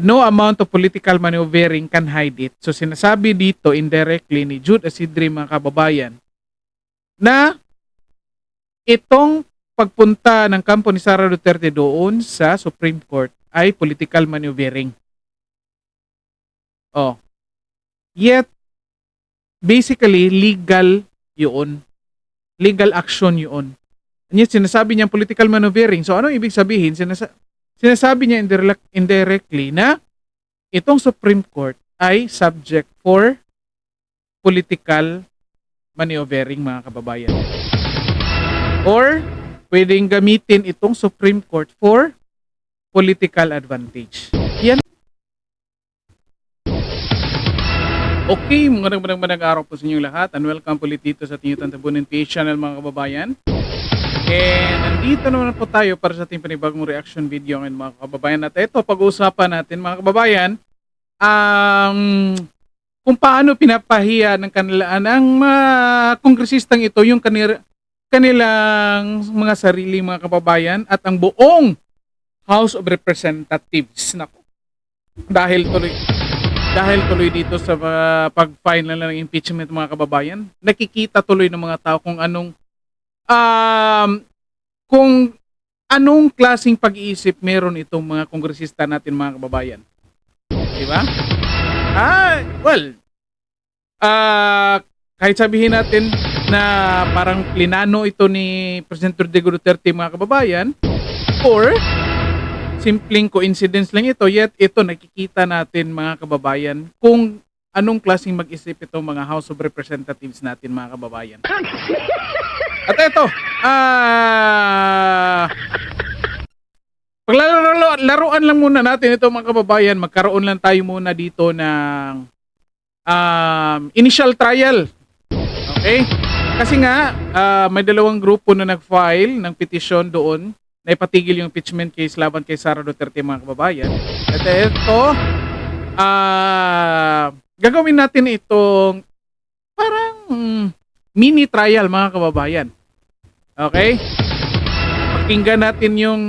No amount of political maneuvering can hide it. So sinasabi dito indirectly ni Jude Asidri, mga kababayan, na itong pagpunta ng kampo ni Sara Duterte doon sa Supreme Court ay political maneuvering. Oh. Yet, basically, legal yun. Legal action yun. And yet, sinasabi niya political maneuvering. So, ano ibig sabihin? Sinasabi niya indirectly na itong Supreme Court ay subject for political maneuvering, mga kababayan. Or, pwedeng gamitin itong Supreme Court for political advantage. Yan. Okay, magandang araw po sa inyong lahat and welcome po ulit dito sa ating Tantabunan PH channel, mga kababayan. And nandito naman po tayo para sa ating panibagong reaction video ngayon, mga kababayan. At ito, pag-uusapan natin, mga kababayan, kung paano pinapahiya ng kongresistang ito yung kanilang mga sarili, mga kababayan, at ang buong House of Representatives. Nako, dahil tuloy dito sa pag-file na ng impeachment, mga kababayan, nakikita tuloy ng mga tao kung anong klaseng pag-iisip meron itong mga kongresista natin, mga kababayan. Di ba? Kahit sabihin natin na parang plinano ito ni President Rodrigo Duterte, mga kababayan, or simpleng coincidence lang ito, yet ito nakikita natin, mga kababayan, kung anong klaseng mag-isip itong mga House of Representatives natin, mga kababayan. At ito, laruan lang muna natin ito, mga kababayan. Magkaroon lang tayo muna dito ng initial trial. Okay? Kasi nga, may dalawang grupo na nag-file ng petition doon na ipatigil yung impeachment case laban kay Sara Duterte, mga kababayan. At ito, gagawin natin itong parang mini trial, mga kababayan. Okay? Pakinggan natin yung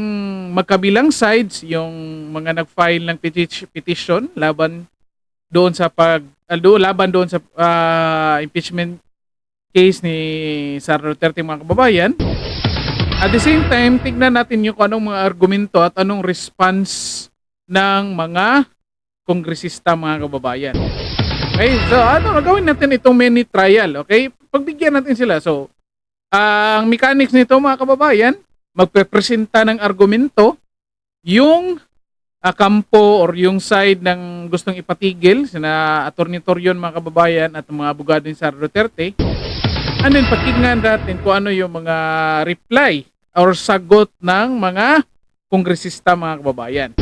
magkabilang sides, yung mga nag-file ng petition laban doon sa impeachment case ni Sara Duterte, mga kababayan. At the same time, tignan natin yung anong mga argumento at anong response ng mga kongresista, mga kababayan. Okay, so gagawin natin itong mini trial, okay? Pagbigyan natin sila. So, ang mechanics nito, mga kababayan, magpepresenta ng argumento yung kampo or yung side ng gustong ipatigil, sina Atty. Torion, mga kababayan, at mga abogado ni Sara Duterte. And then, pakinggan natin kung ano yung mga reply or sagot ng mga kongresista, mga kababayan.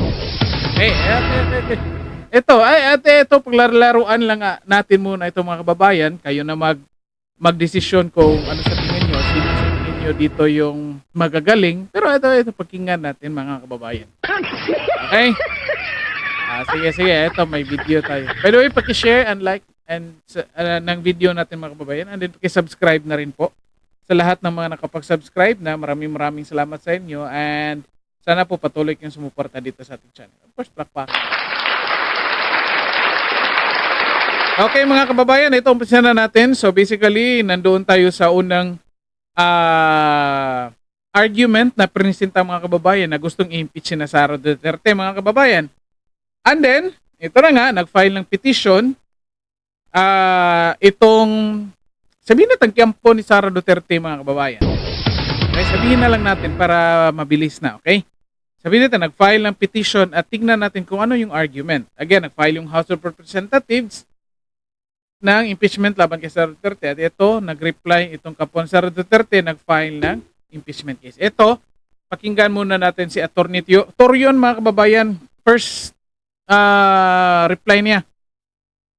Ito, paglalaruan lang natin muna ito, mga kababayan. Kayo na magdesisyon kung ano sa tingin nyo, sino sa tingin nyo dito yung magagaling. Pero ito pakinggan natin, mga kababayan. Okay? Sige, ito may video tayo. By the way, paki-share and like ng video natin, mga kababayan, and then paki-subscribe na rin po sa lahat ng mga nakapag-subscribe na maraming salamat sa inyo, and sana po patuloy kayong sumuporta dito sa ating channel. Of course, plakpak. Okay, mga kababayan, ito umpisa na natin. So basically, nandoon tayo sa unang argument na presenta, mga kababayan, na gustong i-impeach na Sara Duterte, mga kababayan. And then, ito na nga, nag-file ng petition itong sabihin natin kampo ni Sara Duterte, mga kababayan. Okay, sabihin na lang natin para mabilis na, okay? Sabihin natin, nag-file ng petition at tignan natin kung ano yung argument. Again, nag-file yung House of Representatives ng impeachment laban kay Sara Duterte. At ito, nag-reply itong kampo ni Sara Duterte, nag-file ng impeachment case. Ito, pakinggan muna natin si Atty. Torion, mga kababayan. First reply niya.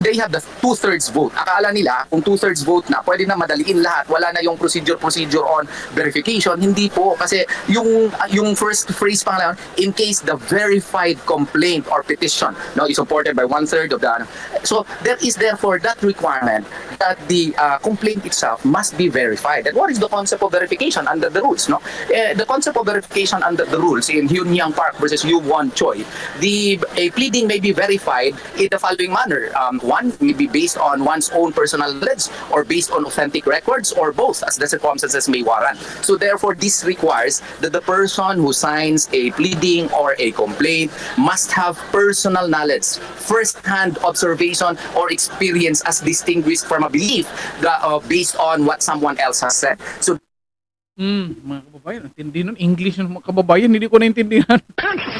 they have the two-thirds vote. Akala nila kung two-thirds vote na, pwede na madaliin lahat, wala na yung procedure on verification. Hindi po, kasi yung first phrase pa lang, in case the verified complaint or petition is supported by one-third of the, so there is therefore that requirement that the complaint itself must be verified. And what is the concept of verification under the rules? The concept of verification under the rules in Hyun Yang Park versus Yu Won Choi, a pleading may be verified in the following manner. One may be based on one's own personal knowledge or based on authentic records or both as the circumstances may warrant. So therefore, this requires that the person who signs a pleading or a complaint must have personal knowledge, first-hand observation or experience as distinguished from a belief based on what someone else has said. So Mga kababayan, intindi nun. English ng mga kababayan, hindi ko naintindihan.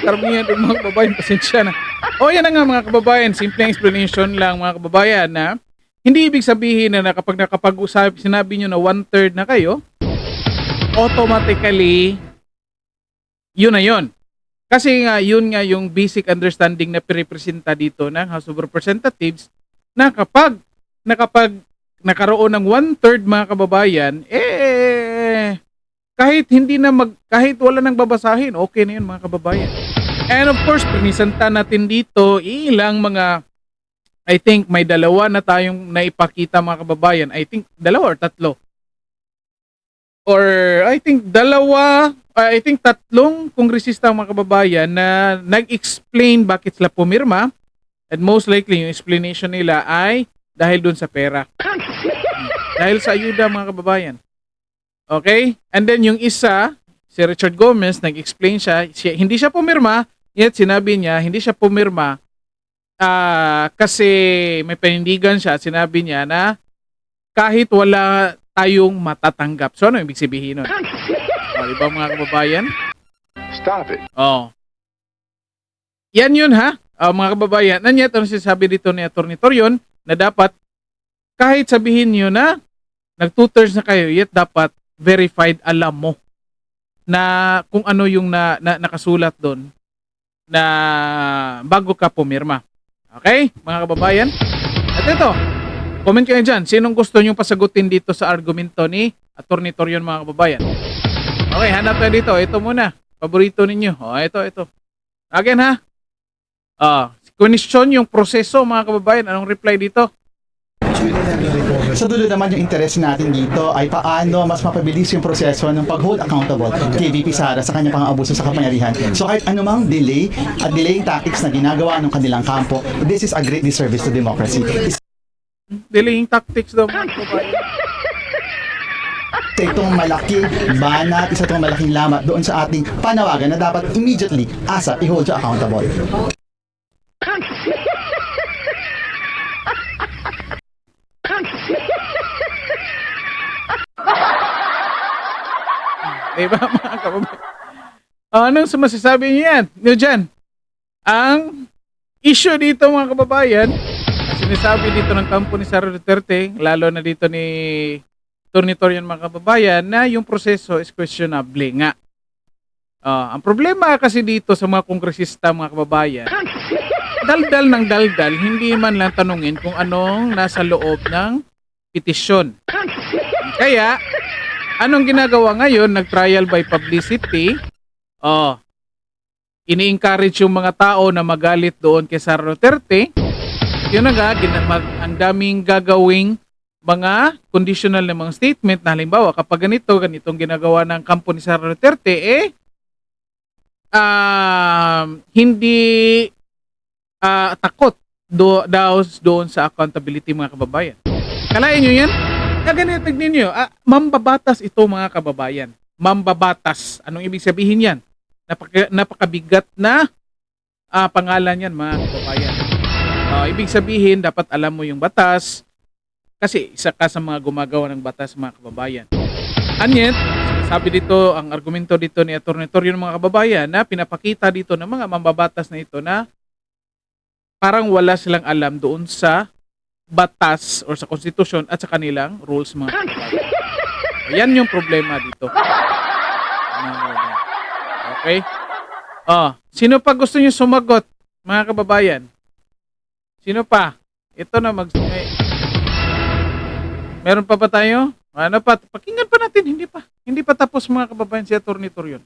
Karamihan ng mga kababayan, pasensya na. O yan na nga mga kababayan, simple explanation lang mga kababayan na hindi ibig sabihin na kapag nakapag-usap, sinabi nyo na one-third na kayo, automatically, yun na yun. Kasi nga, yun nga yung basic understanding na pirepresenta dito ng House of Representatives na kapag nakaroon ng one-third mga kababayan, kahit wala nang babasahin, okay na yun mga kababayan. And of course, pinisanta natin dito ilang mga, I think may dalawa na tayong naipakita mga kababayan. I think dalawa or tatlo. Or I think tatlong kongresista mga kababayan na nag-explain bakit sila pumirma. And most likely yung explanation nila ay dahil dun sa pera. Dahil sa ayuda mga kababayan. Okay? And then yung isa, si Richard Gomez, nag-explain hindi siya pumirma, yet sinabi niya, hindi siya pumirma kasi may panindigan siya, sinabi niya na kahit wala tayong matatanggap. So ano ibig sabihin nun? Diba mga kababayan? Stop it. Yan yun ha, mga kababayan. Nanyat, ano sinasabi dito ni Atty. Torion, na dapat kahit sabihin nyo na nag-2/3 na kayo, yet dapat verified, alam mo na kung ano yung nakasulat doon na bago ka pumirma. Okay, mga kababayan? At ito, comment kayo dyan. Sinong gusto nyo pasagutin dito sa argumento ni Atty. Torion mga kababayan? Okay, hanap tayo dito. Ito muna. Paborito ninyo. Ito. Again ha. Question yung proseso mga kababayan. Anong reply dito? Sa dulo naman yung interest natin dito ay paano mas mapabilis yung proseso ng pag-hold accountable kay VP Sara sa kanyang pang-abuso sa kapangyarihan. So kahit anumang delay at delaying tactics na ginagawa ng kanilang kampo, this is a great disservice to democracy. Delaying tactics daw mga kababayan. Isa itong malaking banat, isa itong malaking lamat doon sa ating panawagan na dapat immediately ASAP i-hold siya accountable. Diba mga kababayan? Anong masasabi niyo dyan? Ang issue dito mga kababayan, ang sinasabi dito ng kampo ni Sara Duterte, lalo na dito ni Atty. Torion mga kababayan, na yung proseso is questionable nga. Ang problema kasi dito sa mga kongresista mga kababayan, daldal ng daldal, hindi man lang tanungin kung anong nasa loob ng petisyon. Kaya, anong ginagawa ngayon? Nag-trial by publicity. Ini-encourage yung mga tao na magalit doon kay Sara Duterte. Yun na nga, ang daming gagawing mga conditional na mga statement na halimbawa kapag ganitong ginagawa ng kampo ni Sara Duterte, hindi takot doon sa accountability mga kababayan. Kalain nyo yan? Ganito, tignan nyo. Mambabatas ito mga kababayan. Mambabatas. Anong ibig sabihin yan? Napakabigat na pangalan yan mga kababayan. Ibig sabihin, dapat alam mo yung batas kasi isa ka sa mga gumagawa ng batas mga kababayan. Anyet, sabi dito, ang argumento dito ni Atty. Torion mga kababayan na pinapakita dito ng mga mambabatas na ito na parang wala silang alam doon sa batas or sa konstitusyon at sa kanilang rules mga kababayan. Yan yung problema dito. Okay? Sino pa gusto niyo sumagot mga kababayan? Sino pa? Ito na meron pa ba tayo? Ano pa? Pakinggan pa natin. Hindi pa tapos mga kababayan si Atty. Torion.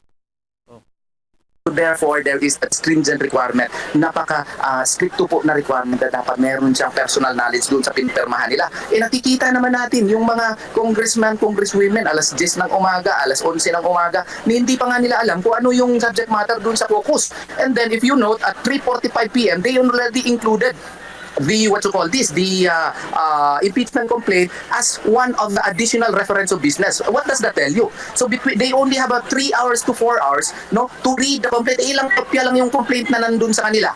Therefore, there is a stringent requirement, stricto po na requirement na dapat meron siyang personal knowledge doon sa pinirmahan nila. Nakikita naman natin yung mga congressman, congresswomen, alas 10 ng umaga, alas 11 ng umaga, na hindi pa nga nila alam kung ano yung subject matter doon sa caucus. And then, if you note, at 3:45 p.m., they already included the impeachment complaint as one of the additional reference of business. What does that tell you? So they only have 3 hours to 4 hours to read the complaint. Ilang kopya lang yung complaint na nandun sa kanila.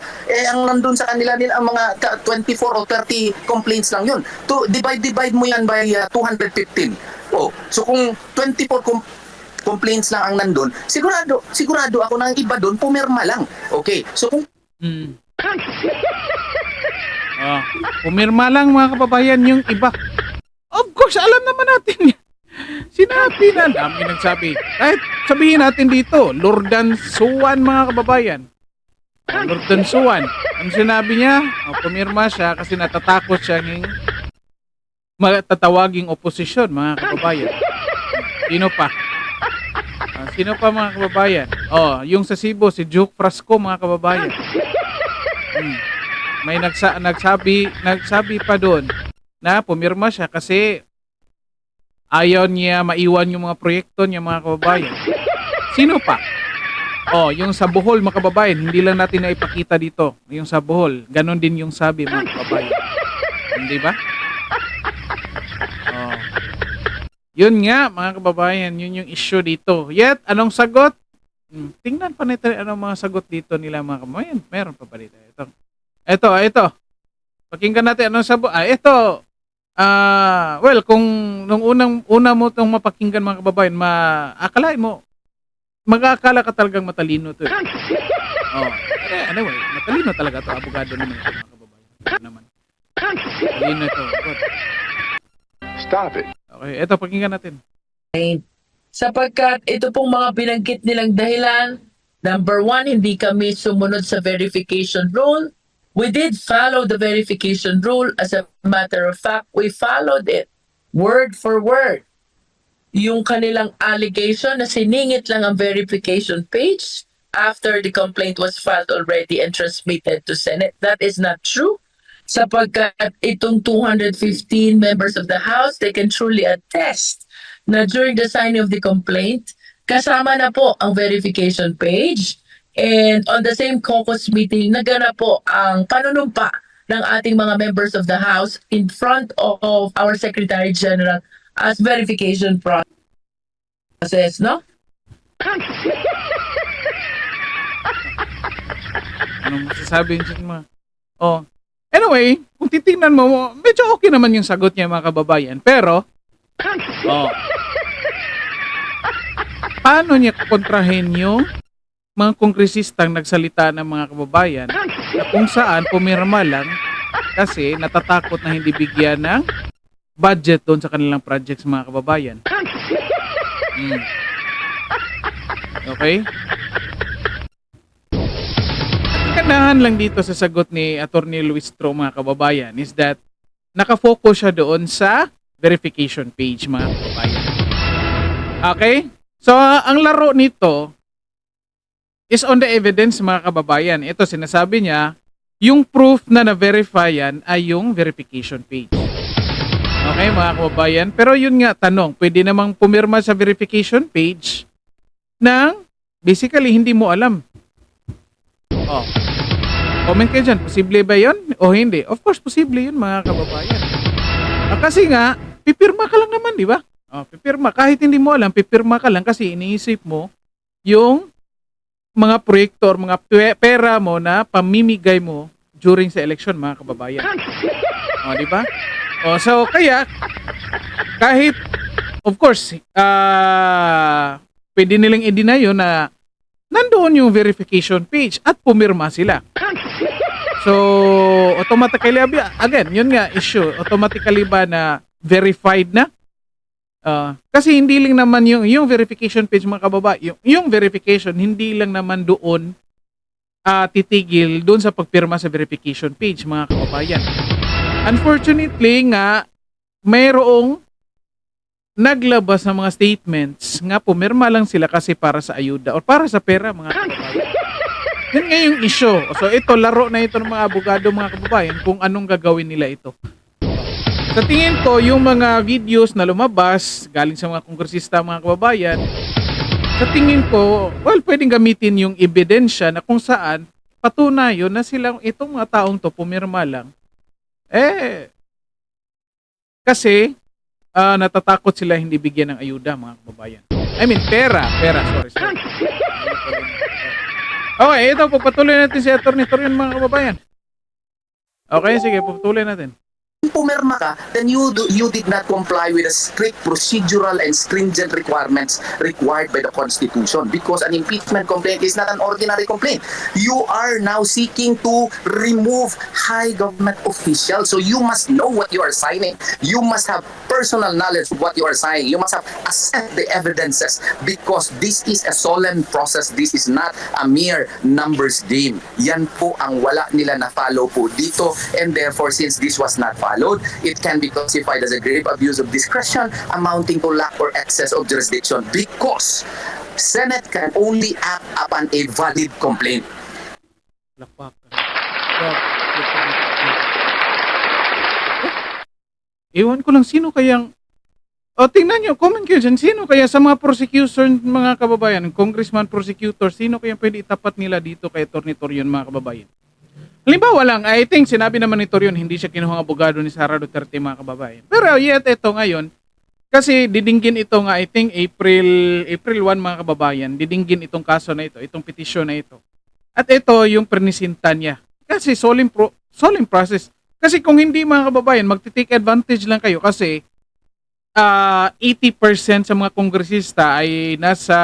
Ang nandun sa kanila nila ang mga 24 o 30 complaints lang yun. To divide mo yan by 215. So kung 24 complaints lang ang nandun, sigurado ako na ang iba doon pumirma lang. Okay. So kung pumirma lang mga kababayan yung iba. Of course, alam naman natin yan. Sinabi na namin nagsabi. Kahit sabihin natin dito, Lordan Suwan mga kababayan. Lordan Suwan. Ang sinabi niya, pumirma siya kasi natatakot siya ng matatawaging oposisyon mga kababayan. Sino pa? Sino pa mga kababayan? Yung sa Cebu, si Juke Frasco mga kababayan. May nagsabi pa doon na pumirma siya kasi ayaw niya maiwan yung mga proyekto niya mga kababayan. Sino pa? Yung sa Bohol mga kababayan, hindi lang natin naipakita dito. Yung sa Bohol, ganon din yung sabi mga kababayan. Hindi ba? Yun nga mga kababayan, yun yung issue dito. Yet, anong sagot? Tingnan pa natin anong mga sagot dito nila mga kababayan. Meron pa ba dito? Ito. Pakinggan natin anong sagot. Ito. Well, kung nung una mo itong mapakinggan mga kababayan, akalain mo, mag-aakala ka talagang matalino to. Anyway, matalino talaga to. Abogado naman ito mga kababayan. Naman. Matalino ito. Stop it. Okay, ito pakinggan natin. Sapagkat ito pong mga binanggit nilang dahilan, number 1, hindi kami sumunod sa verification rule. We did follow the verification rule. As a matter of fact, we followed it word for word. Yung kanilang allegation na siningit lang ang verification page after the complaint was filed already and transmitted to Senate, that is not true. Sapagkat itong 215 members of the House, they can truly attest na during the signing of the complaint, kasama na po ang verification page. And on the same caucus meeting, naganap po ang panunumpa ng ating mga members of the House in front of our Secretary General as verification process, no? Anong masasabi niyo mga? Anyway, kung titingnan mo, medyo okay naman yung sagot niya mga kababayan. Pero, paano niya kukontrahin yung mga kongresistang nagsalita ng mga kababayan na kung saan pumirma lang kasi natatakot na hindi bigyan ng budget doon sa kanilang projects mga kababayan. Okay? Ang kanahan lang dito sa sagot ni Atty. Luis Tro mga kababayan is that nakafocus siya doon sa verification page mga kababayan. Okay? So, ang laro nito is on the evidence mga kababayan. Ito sinasabi niya, yung proof na na-verify yan ay yung verification page. Okay mga kababayan? Pero yun nga, tanong, pwede namang pumirma sa verification page nang basically hindi mo alam. Comment kayo dyan, posible ba yun o hindi? Of course, posible yun mga kababayan. Kasi nga, pipirma ka lang naman, di ba? Pipirma. Kahit hindi mo alam, pipirma ka lang kasi iniisip mo yung mga proyekto or mga pera mo na pamimigay mo during sa election mga kababayan. Di ba? So kaya kahit of course pwede nilang i-deny yun na nandoon yung verification page at pumirma sila. So automatically again, yun nga issue, automatically ba na verified na? Kasi hindi lang naman yung verification page mga kababayan, yung verification hindi lang naman doon titigil doon sa pagpirma sa verification page mga kababayan. Unfortunately nga, mayroong naglabas ng mga statements nga pumirma lang sila kasi para sa ayuda o para sa pera, mga kababayan. Yun nga yung issue. So ito, laro na ito ng mga abogado, mga kababayan, kung anong gagawin nila ito. Sa tingin ko, yung mga videos na lumabas galing sa mga kongresista, mga kababayan, sa tingin ko, well, pwedeng gamitin yung ebidensya na kung saan patunayo na sila, itong mga taong to pumirma lang. Kasi natatakot sila hindi bigyan ng ayuda, mga kababayan. I mean, pera, sorry. Okay, ito, papatuloy natin si Atty. Torion, mga kababayan. Okay, sige, papatuloy natin. Kung pumirma ka, then you did not comply with the strict procedural and stringent requirements required by the Constitution, because an impeachment complaint is not an ordinary complaint. You are now seeking to remove high government officials, so you must know what you are signing. You must have personal knowledge of what you are signing. You must have assessed the evidences, because this is a solemn process. This is not a mere numbers game. Yan po ang wala nila na follow po dito, and therefore, since this was not followed, it can be classified as a grave abuse of discretion amounting to lack or excess of jurisdiction, because Senate can only act upon a valid complaint. Lapak. Ewan ko lang sino kayang tingnan nyo, comment kayo dyan, sino kaya sa mga prosecutor, mga kababayan, congressman, prosecutor, sino kaya pwede itapat nila dito kay Atty. Torion, mga kababayan? Halimbawa lang, I think sinabi naman ni Torion, hindi siya kinuhang abogado ni Sara Duterte, mga kababayan. Pero yet, ito ngayon, kasi didinggin ito nga, I think April 1, mga kababayan, didinggin itong kaso na ito, itong petisyon na ito. At ito yung pernisinta niya. Kasi solemn process. Kasi kung hindi, mga kababayan, magti-take advantage lang kayo kasi 80% sa mga kongresista ay nasa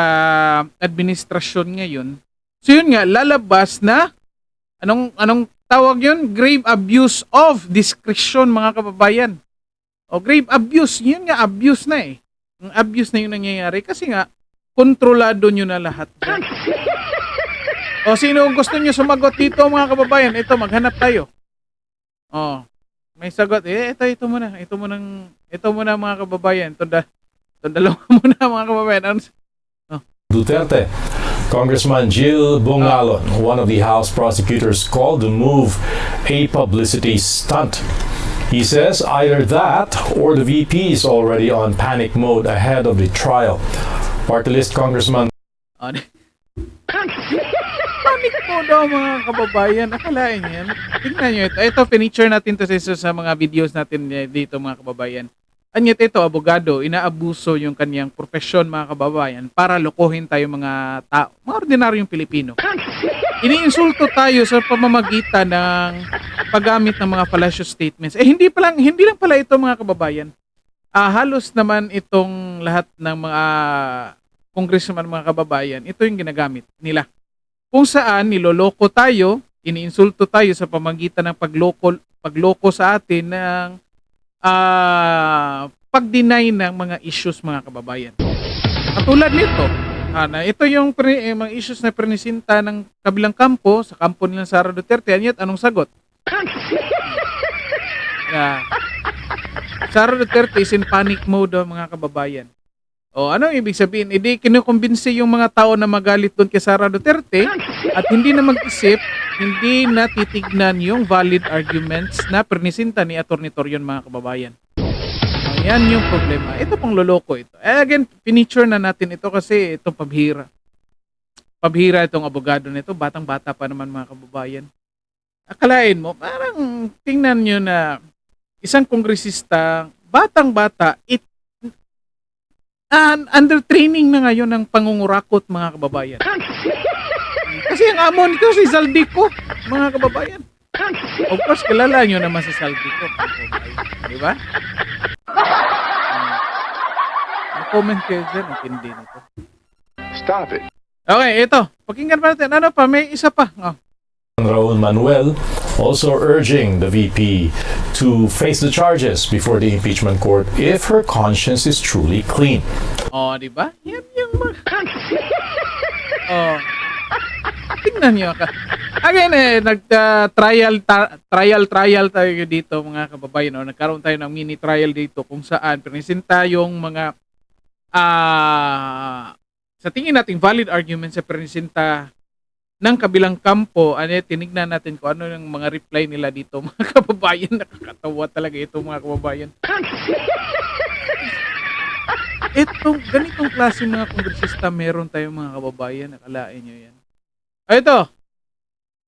administrasyon ngayon. So yun nga, lalabas na anong tawag yun? Grave abuse of discretion, mga kababayan. O grave abuse, yun nga, abuse na eh. Ang abuse na yung nangyayari kasi nga, kontrolado nyo na lahat. O sino gusto nyo sumagot dito, mga kababayan? Ito, maghanap tayo. O, may sagot. Ito muna mga kababayan. Ito dalawa muna, mga kababayan. Duterte. Congressman Jill Bungalon, one of the House prosecutors, called the move a publicity stunt. He says either that or the VP is already on panic mode ahead of the trial. Party list Congressman Panic po daw, mga kababayan. Akalain yan. Tingnan nyo ito. Ito, pinicture natin to sa mga videos natin dito, mga kababayan. Anyat ito, abogado, inaabuso yung kanyang profesyon, mga kababayan, para lokohin tayo mga tao, mga ordinaryong Pilipino. Iniinsulto tayo sa pamamagitan ng paggamit ng mga fallacious statements. Hindi lang pala ito, mga kababayan. Halos naman itong lahat ng mga congressman, mga kababayan, ito yung ginagamit nila. Kung saan niloloko tayo, iniinsulto tayo sa pamamagitan ng pagloko sa atin ng pag-deny ng mga issues, mga kababayan. Katulad nito, ito yung mga issues na prenisinta ng kabilang kampo, sa kampo nila Sara Duterte. Anong sagot? Sara Duterte is in panic mode, mga kababayan. O anong ibig sabihin? Kinukumbinsi yung mga tao na magalit doon kay Sara Duterte at hindi na mag-isip, hindi na titignan yung valid arguments na pernisinta ni Atty. Torion, mga kababayan. Yan yung problema. Ito pang loloko ito. Again, pinicture na natin ito kasi itong pabhira. Pabhira itong abogado nito. Batang-bata pa naman, mga kababayan. Akalain mo, parang tingnan nyo na isang kongresista, batang-bata, under training na ngayon ng pangungurakot, mga kababayan. Kasi ang amo nito si Saldico, mga kababayan. Of course, kilala nyo naman si Saldico. Di ba? Comment kayo dyan, ang tindi nito. Stop it. Okay, ito. Pakinggan pa natin. Ano pa? May isa pa. Raul Manuel also urging the VP to face the charges before the impeachment court if her conscience is truly clean. Di ba? Yan yung tingnan nyo ka. Again, trial tayo dito mga kababayan. No? Nagkaroon tayo ng mini trial dito kung saan presenta yung mga sa tingin nating valid arguments sa presenta ng kabilang kampo. Tinignan natin kung ano yung mga reply nila dito mga kababayan. Nakakatawa talaga ito mga kababayan. Ganitong klase mga kongresista meron tayong mga kababayan. Nakalain nyo yan. Ito.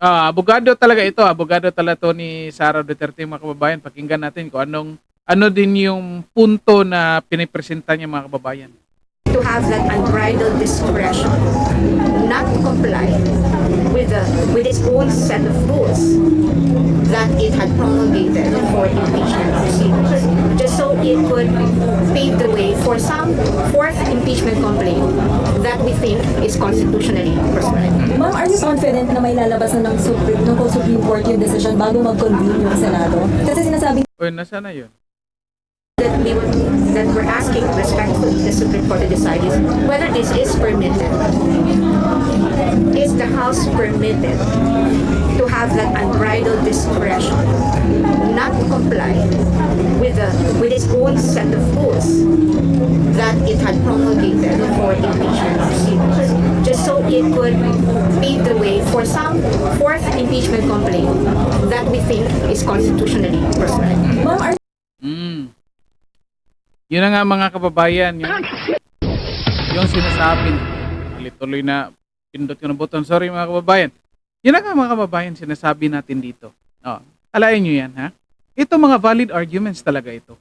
Abogado talaga ito. Abogado talaga to ni Sara Duterte mga kababayan. Pakinggan natin kung ano din yung punto na pinipresenta niya mga kababayan. To have that unbridled discretion not to comply with its own set of rules that it had promulgated for impeachment proceedings, just so it could pave the way for some fourth impeachment complaint that we think is constitutionally prescribed. Ma'am, are you confident na may lalabas na ng Supreme Court yung decision bago mag-convene yung Senado? Kasi sinasabi Uy, nasaan na yun? That we're asking respectfully the Supreme Court to decide is whether this is permitted. Is the House permitted to have that unbridled discretion not to comply with its own set of rules that it had promulgated for impeachment proceedings, just so it could pave the way for some fourth impeachment complaint that we think is constitutionally prescribed? Ma'am, are Yun na nga mga kababayan, yung sinasabi, tuloy na pindot ko ng button. Sorry mga kababayan. Yun na nga mga kababayan, sinasabi natin dito. Alain nyo yan, ha? Ito mga valid arguments talaga ito.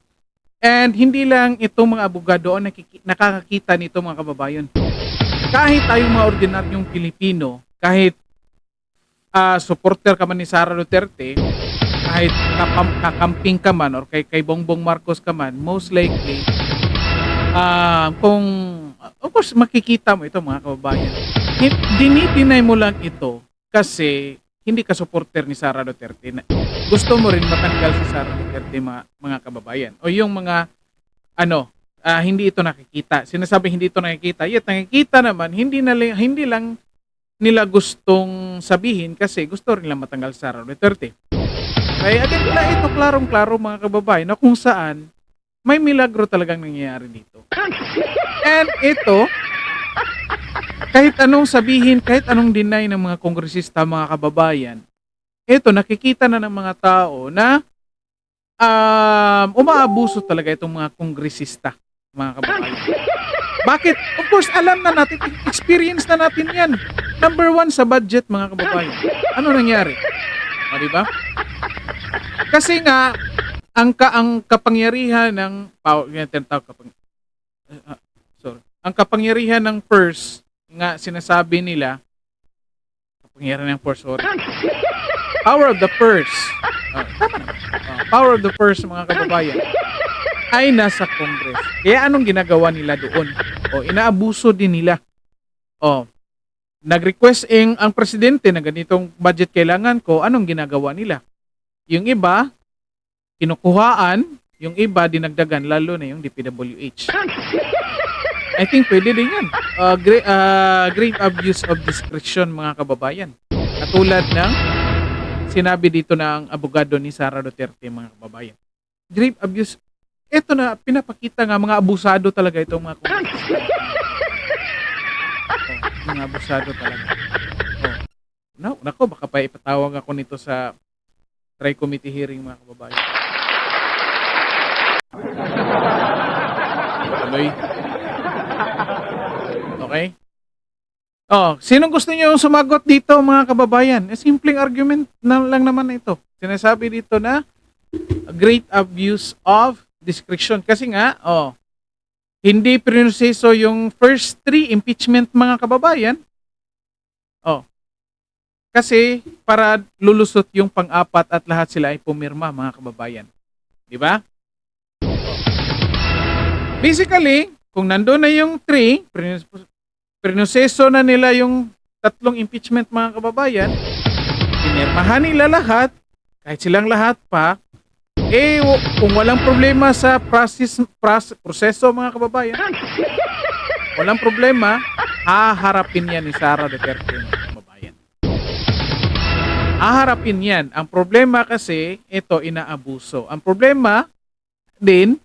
And hindi lang itong mga abogado ang nakakakita nito mga kababayan. Kahit tayong mga ordinaryong Pilipino, kahit supporter ka man ni Sara Duterte, kahit kakamping ka man or kay Bongbong Marcos ka man, most likely kung of course makikita mo ito mga kababayan. Dinideny mo lang ito kasi hindi ka supporter ni Sara Duterte. Gusto mo rin matanggal si Sara Duterte mga kababayan. O yung mga hindi ito nakikita. Sinasabi hindi ito nakikita. Yet nakikita naman hindi lang nila gustong sabihin kasi gusto rin lang matanggal si Sara Duterte. Kaya again, ito klarong-klaro mga kababayan na kung saan may milagro talagang nangyayari dito. And ito, kahit anong sabihin, kahit anong deny ng mga kongresista mga kababayan, ito nakikita na ng mga tao na umaabuso talaga itong mga kongresista mga kababayan. Bakit? Of course, alam na natin, experience na natin yan. Number 1 sa budget mga kababayan. Ano nangyari? Diba? Kasi nga ang kapangyarihan ng ang kapangyarihan ng purse nga sinasabi nila power of the purse. Power of the purse mga kababayan ay nasa Congress. Kaya anong ginagawa nila doon? Inaabuso din nila. Nag-request ang presidente na ganitong budget kailangan ko, anong ginagawa nila? Yung iba, kinukuhaan, yung iba, dinagdagan, lalo na yung DPWH. I think pwede din yan. Great abuse of discretion, mga kababayan. Katulad ng sinabi dito ng abogado ni Sara Duterte, mga kababayan. Grave abuse. Ito na, pinapakita nga, mga abusado talaga itong mga kongresista. Mga abusado talaga. Nako, baka pa ipatawag ako nito sa tri-committee hearing mga kababayan. Tuloy. Okay? Sinong gusto niyo sumagot dito mga kababayan? Simpleng argument lang naman ito. Sinasabi dito na great abuse of discretion. Kasi nga, hindi prinoseso yung first 3 impeachment mga kababayan. Kasi para lulusot yung pang-4 at lahat sila ay pumirma mga kababayan. Di ba? Basically, kung nandoon na yung 3, prinoseso na nila yung 3 impeachment mga kababayan, pinirmahan nila lahat, kahit silang lahat pa, kung walang problema sa proseso mga kababayan, walang problema, haharapin yan ni Sara Duterte mga kababayan. Haharapin yan. Ang problema kasi, ito, inaabuso. Ang problema din,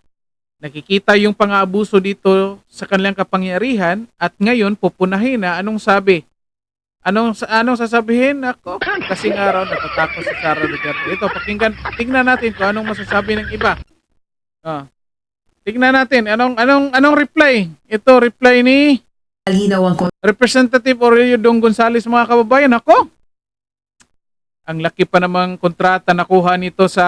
nakikita yung pang-aabuso dito sa kanilang kapangyarihan at ngayon pupunahin na anong sabi. Anong sasabihin? Ako, kasing araw natatakot si Sara Duterte. Ito, tingnan natin kung anong masasabi ng iba. Tingnan natin anong reply. Ito reply ni Malinaw ang Representative Aurelio Dong Gonzales, mga kababayan. Ako, ang laki pa namang kontrata nakuha nito sa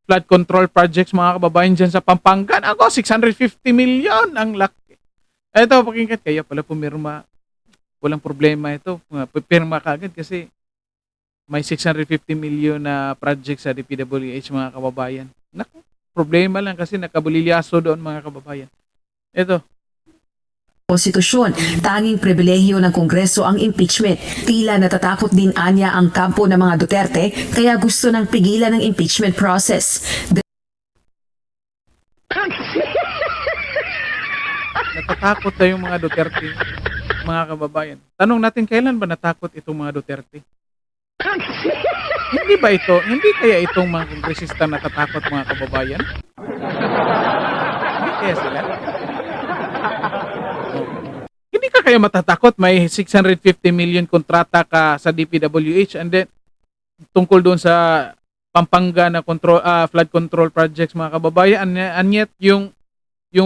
flood control projects, mga kababayan, dyan sa Pampanga. Ako, 650 million. Ang laki. Ito, pakinggan. Kaya pala pumirma. Walang problema ito. Pipirma kagad kasi may 650 million na project sa DPWH, mga kababayan. Naku, problema lang kasi nakabulilyaso doon, mga kababayan. Ito. konstitusyon. Tanging pribilehiyo ng Kongreso ang impeachment. Tila natatakot din anya ang kampo ng mga Duterte kaya gusto nang pigilan ang impeachment process. Natatakot na yung mga Duterte, mga kababayan. Tanong natin, kailan ba natakot itong mga Duterte? Hindi kaya itong mga kongresista natatakot, mga kababayan? Hindi kaya sila? Hindi ka kaya matatakot, may 650 million kontrata ka sa DPWH and then tungkol doon sa Pampanga na flood control projects, mga kababayan, and yet yung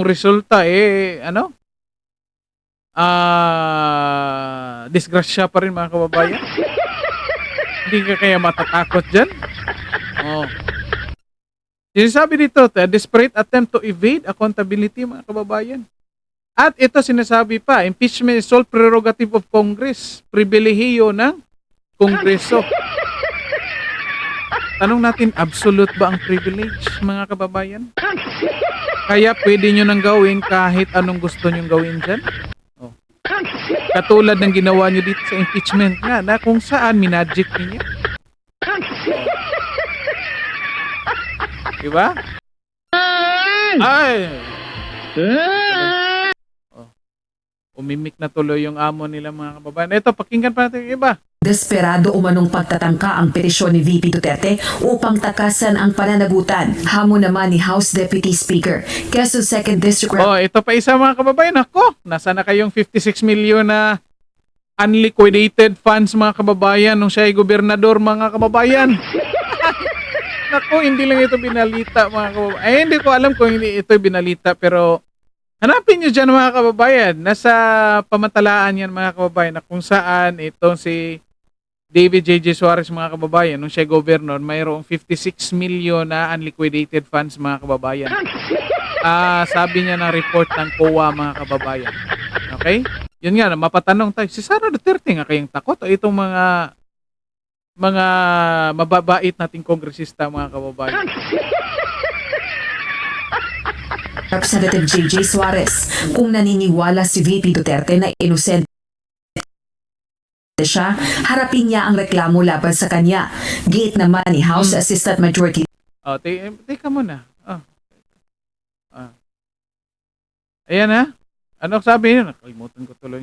resulta disgrasya pa rin, mga kababayan. Hindi ka kaya matatakot dyan? Sinasabi dito, desperate attempt to evade accountability, mga kababayan. At ito sinasabi pa, impeachment is sole prerogative of Congress. Pribilehiyo ng Kongreso. Tanong natin, absolute ba ang privilege, mga kababayan? Kaya pwede nyo nang gawin kahit anong gusto nyo gawin dyan? Katulad ng ginawa nyo dito sa impeachment nga, na kung saan minagic ninyo. Diba? Ay! Umimik na tuloy yung amo nila, mga kababayan. Ito, pakinggan pa natin yung iba. Desperado umanong pagtatangka ang petisyon ni VP Duterte upang takasan ang pananagutan. Hamon naman ni House Deputy Speaker Quezon 2nd District Ito pa isa, mga kababayan. Ako, nasa na kayong 56 million na unliquidated funds, mga kababayan, nung siya ay gobernador, mga kababayan. Naku, hindi lang ito binalita, mga kababayan. Ay, hindi ko alam kung hindi ito binalita, pero hanapin nyo dyan, mga kababayan. Nasa pamantalaan yan, mga kababayan, na kung saan itong si David J.J. Suarez, mga kababayan, nung siya governor, mayroong 56 million na unliquidated funds, mga kababayan. Sabi niya ng report ng COA, mga kababayan. Okay? Yun nga, mapatanong tayo, si Sara Duterte nga kayang takot o itong mga mababait nating kongresista, mga kababayan? Representative J.J. Suarez kung naniniwala si VP Duterte na inosente siya, harapin niya ang reklamo laban sa kanya. Gate naman ni House Assistant Majority Teka muna. Ayan ha. Ano sabi niyo? Nakalimutan ko tuloy.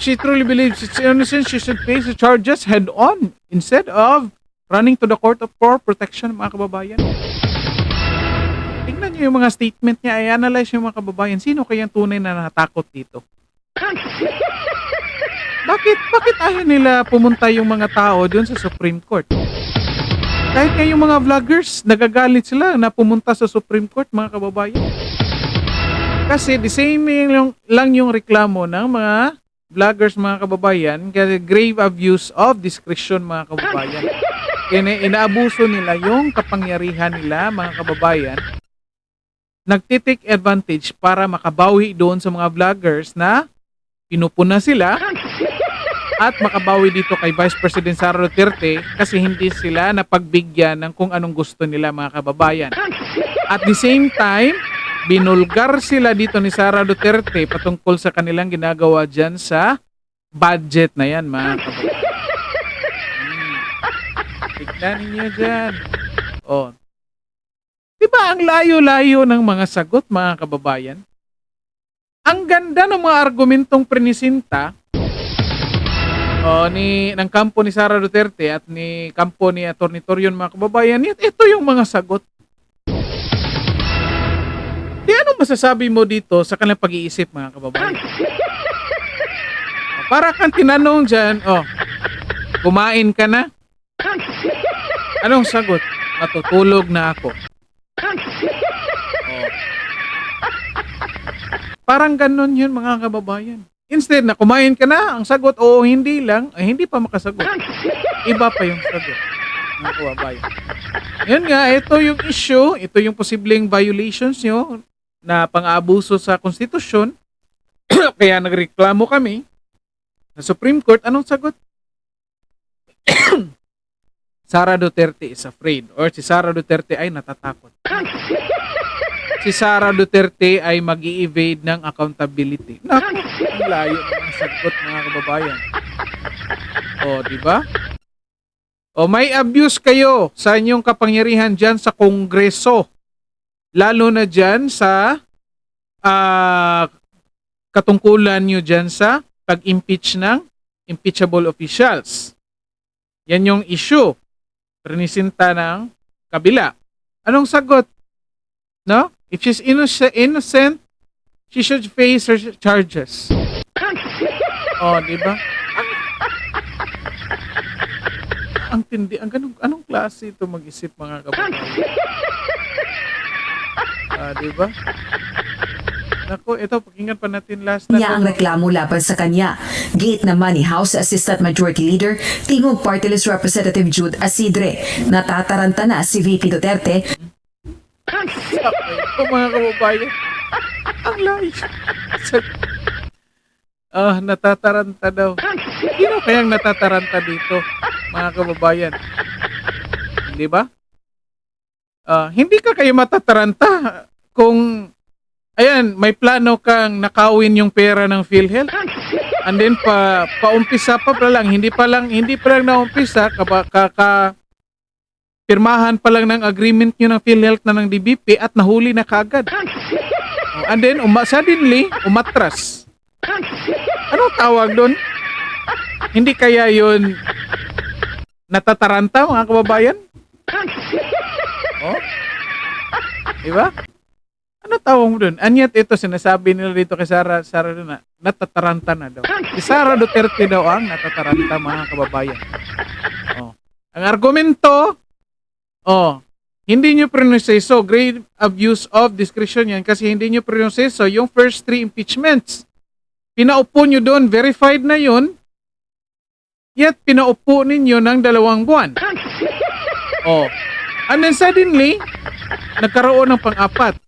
She truly believes it's innocent. She should face the charges head on instead of running to the court for protection, mga kababayan. Tingnan niyo yung mga statement niya, i-analyze yung mga kababayan. Sino kayang tunay na natakot dito? Bakit ayaw nila pumunta yung mga tao doon sa Supreme Court? Kahit nga yung mga vloggers, nagagalit sila na pumunta sa Supreme Court, mga kababayan. Kasi the same lang yung reklamo ng mga vloggers, mga kababayan, kasi grave abuse of discretion, mga kababayan. Inaabuso nila yung kapangyarihan nila, mga kababayan. Nagtitake advantage para makabawi doon sa mga vloggers na pinupuna sila at makabawi dito kay Vice President Sara Duterte kasi hindi sila napagbigyan ng kung anong gusto nila, mga kababayan. At the same time, binulgar sila dito ni Sara Duterte patungkol sa kanilang ginagawa dyan sa budget na yan, mga kababayan. Tignan ninyo dyan. Diba ang layo-layo ng mga sagot, mga kababayan? Ang ganda ng mga argumentong prinisinta, ng kampo ni Sara Duterte at ni kampo ni Atty. Torion, mga kababayan, ito yung mga sagot. Di ano masasabi mo dito sa kanilang pag-iisip, mga kababayan? Para kang tinanong dyan, kumain ka na? Anong sagot? Matutulog na ako. Parang ganun yun, mga kababayan. Instead na kumain ka na, ang sagot, oo, hindi lang, ay hindi pa makasagot. Iba pa yung sagot, mga kababayan. Yun nga, ito yung issue, ito yung posibleng violations nyo na pang-aabuso sa konstitusyon. Kaya nagreklamo kami sa Supreme Court. Anong sagot? Sara Duterte is afraid, or si Sara Duterte ay natatakot. Si Sara Duterte ay mag-i-evade ng accountability. Naku, ang layo ng sagot, mga kababayan. Di ba? May abuse kayo sa inyong kapangyarihan dyan sa Kongreso. Lalo na dyan sa katungkulan nyo dyan sa pag-impeach ng impeachable officials. Yan yung issue. Prinisinta ng kabila. Anong sagot? No? If she's innocent, she should face her charges. Di ba? Ang tindi, anong klase ito mag-isip, mga kababayan? Di ba? Nako, ito, pakinggan pa natin last na. Niya ang reklamo laban sa kanya. Gate naman ni House Assistant Majority Leader, Tingog Party List Representative Jude Asidre. Natataranta na si VP Duterte. Ito, mga kababayan. Ang layo. Natataranta daw. Sino kayang natataranta dito, mga kababayan? Hindi ba? Hindi ka kayo matataranta kung may plano kang nakawin yung pera ng PhilHealth. And then paumpisa pa lang, hindi pa lang naumpisa, pirmahan pa lang ng agreement nyo ng PhilHealth na ng DBP at nahuli na kagad. And then suddenly umatras. Anong tawag doon? Hindi kaya yun natataranta, mga kababayan? Diba? Ano tawag mo doon? And yet, ito sinasabi nila dito kay Sara na natataranta na daw. Si Sara Duterte daw ang natataranta, mga kababayan. Ang argumento, hindi nyo pronunciso, grave abuse of discretion yan kasi hindi nyo pronunciso yung first 3 impeachments. Pinaupo nyo doon, verified na yun, yet pinaupo ninyo ng 2 buwan. And then suddenly, nagkaroon ng pang-apat.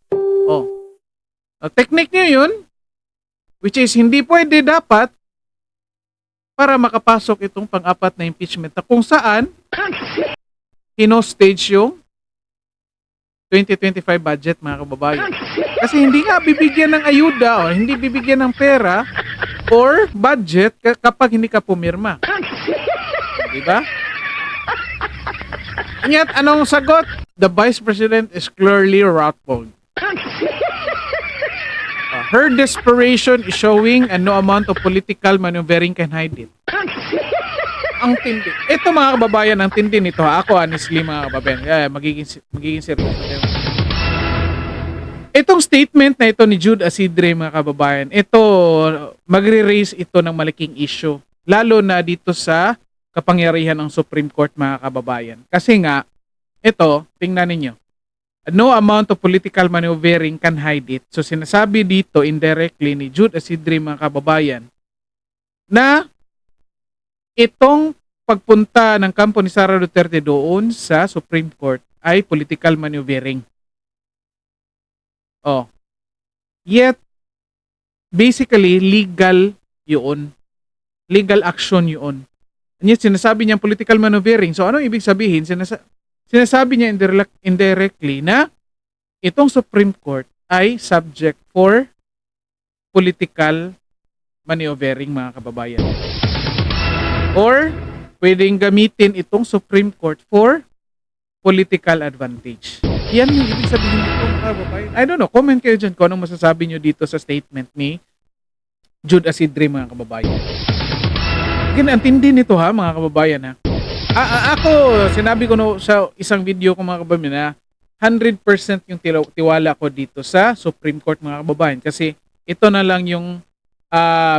Technique nyo yun, which is hindi pwede dapat para makapasok itong pang-apat na impeachment na kung saan hinostage yung 2025 budget, mga kababayan. Kasi hindi nga bibigyan ng ayuda o hindi bibigyan ng pera or budget kapag hindi ka pumirma. Diba? Yet, anong sagot? The Vice President is clearly rattled. Her desperation is showing and no amount of political maneuvering can hide it. Ang tindi. Ito, mga kababayan, ang tindi nito. Ako, honestly, mga kababayan, magiging seryoso. Itong statement na ito ni Jude Asidre, mga kababayan, ito, magre-raise ito ng malaking issue. Lalo na dito sa kapangyarihan ng Supreme Court, mga kababayan. Kasi nga, ito, tingnan ninyo. No amount of political maneuvering can hide it. So, sinasabi dito indirectly ni Jude Asidre, mga kababayan, na itong pagpunta ng kampo ni Sara Duterte doon sa Supreme Court ay political maneuvering. Yet, basically, legal yun. Legal action yun. And yet, sinasabi niya political maneuvering. So, ano ibig sabihin? Sinasabi niya indirectly na itong Supreme Court ay subject for political maneuvering, mga kababayan. Or, pwedeng gamitin itong Supreme Court for political advantage. Yan yung ibig sabihin nito, mga kababayan. I don't know, comment kayo dyan kung anong masasabi nyo dito sa statement ni Jude Asidre, mga kababayan. Ginantindi nito ha, mga kababayan ha. Ako, sinabi ko no, sa isang video ko mga kababayan na 100% yung tiwala ko dito sa Supreme Court mga kababayan. Kasi ito na lang yung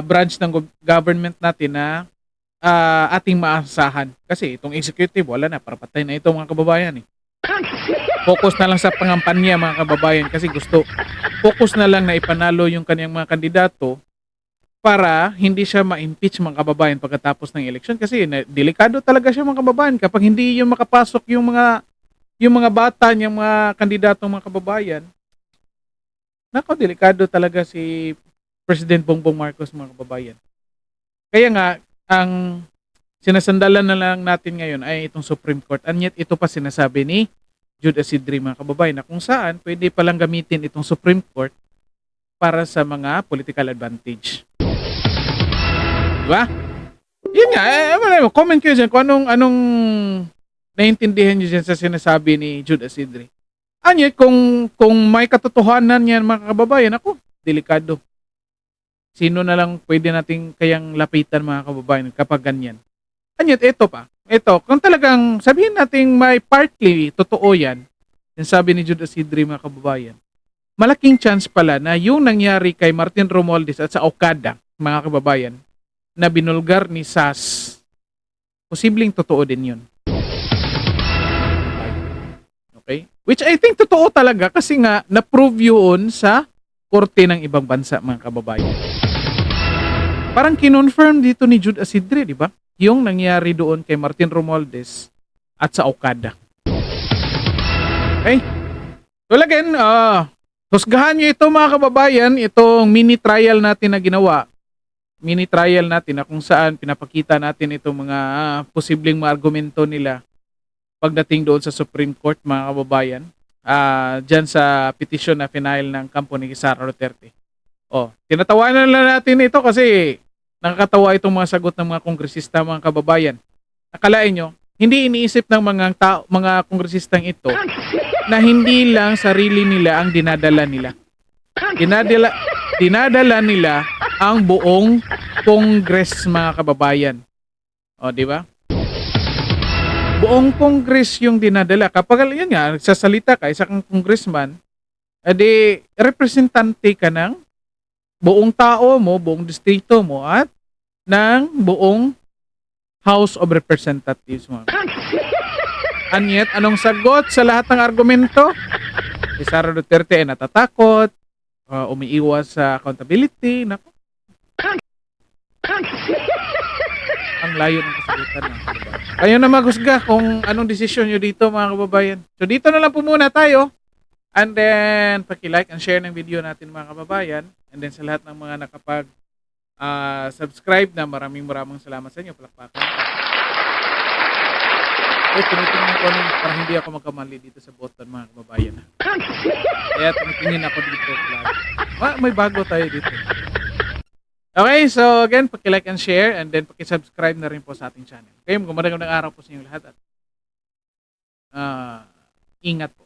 branch ng government natin na ating maasahan. Kasi itong executive, wala na, para patay na ito mga kababayan eh. Focus na lang sa pangampanya mga kababayan kasi focus na lang na ipanalo yung kanyang mga kandidato para hindi siya ma-impeach mga kababayan pagkatapos ng election kasi delikado talaga siya mga kababayan kapag hindi yung makapasok yung mga bata niyang mga kandidato mga kababayan. Nako, delikado talaga si President Bongbong Marcos mga kababayan. Kaya nga ang sinasandalan na lang natin ngayon ay itong Supreme Court. And yet ito pa sinasabi ni Jude Asidri mga kababayan na kung saan pwede palang gamitin itong Supreme Court para sa mga political advantage. Diba? Yun nga, comment kayo dyan kung anong naintindihan nyo dyan sa sinasabi ni Jude Asidri. Anya, kung may katotohanan yan mga kababayan, ako, delikado. Sino na lang pwede nating kayang lapitan mga kababayan kapag ganyan. Anya, ito pa. Ito, kung talagang sabihin natin may partly totoo yan, yung sabi ni Jude Asidri mga kababayan, malaking chance pala na yung nangyari kay Martin Romualdez at sa Okada, mga kababayan, na binulgar ni SAS, posibleng totoo din yun. Okay? Which I think totoo talaga kasi nga na-prove yun sa korte ng ibang bansa, mga kababayan. Parang kinonfirm dito ni Jude Asidri, di ba? Yung nangyari doon kay Martin Romualdez at sa Okada. Okay? Well again, husgahan nyo ito mga kababayan, itong mini trial natin na ginawa. Mini trial natin na kung saan pinapakita natin itong mga posibleng mga argumento nila pagdating doon sa Supreme Court mga kababayan. Dyan sa petition na final ng kampo ni Sara Duterte. Tinatawanan lang natin ito kasi nakakatawa itong mga sagot ng mga kongresista mga kababayan. Akalain nyo, hindi iniisip ng mga kongresistang ito na hindi lang sarili nila ang dinadala nila. Dinadala nila ang buong Congress mga kababayan. Di ba? Buong Congress yung dinadala. Kapag yan nga, sasalita ka, isa kang congressman, edi representante ka ng buong tao mo, buong distrito mo, at ng buong House of Representatives mo. And yet, anong sagot sa lahat ng argumento? Si Sara Duterte ay natatakot, umiiwas sa accountability. Naku. Ang layo ng kasagutan ng kababayan. Kayo na maghusga kung anong desisyon nyo dito mga kababayan. So dito na lang po muna tayo. And then, paki-like and share ng video natin mga kababayan. And then sa lahat ng mga subscribe na maraming salamat sa inyo. Palakpakan. Tinitingnan ko para hindi ako magkamali dito sa button mga kababayan. Kaya tinitingin ako dito. May bago tayo dito. Okay, so again, paki-like and share and then paki-subscribe na rin po sa ating channel. Okay, magandang araw po sa inyo lahat at ingat po.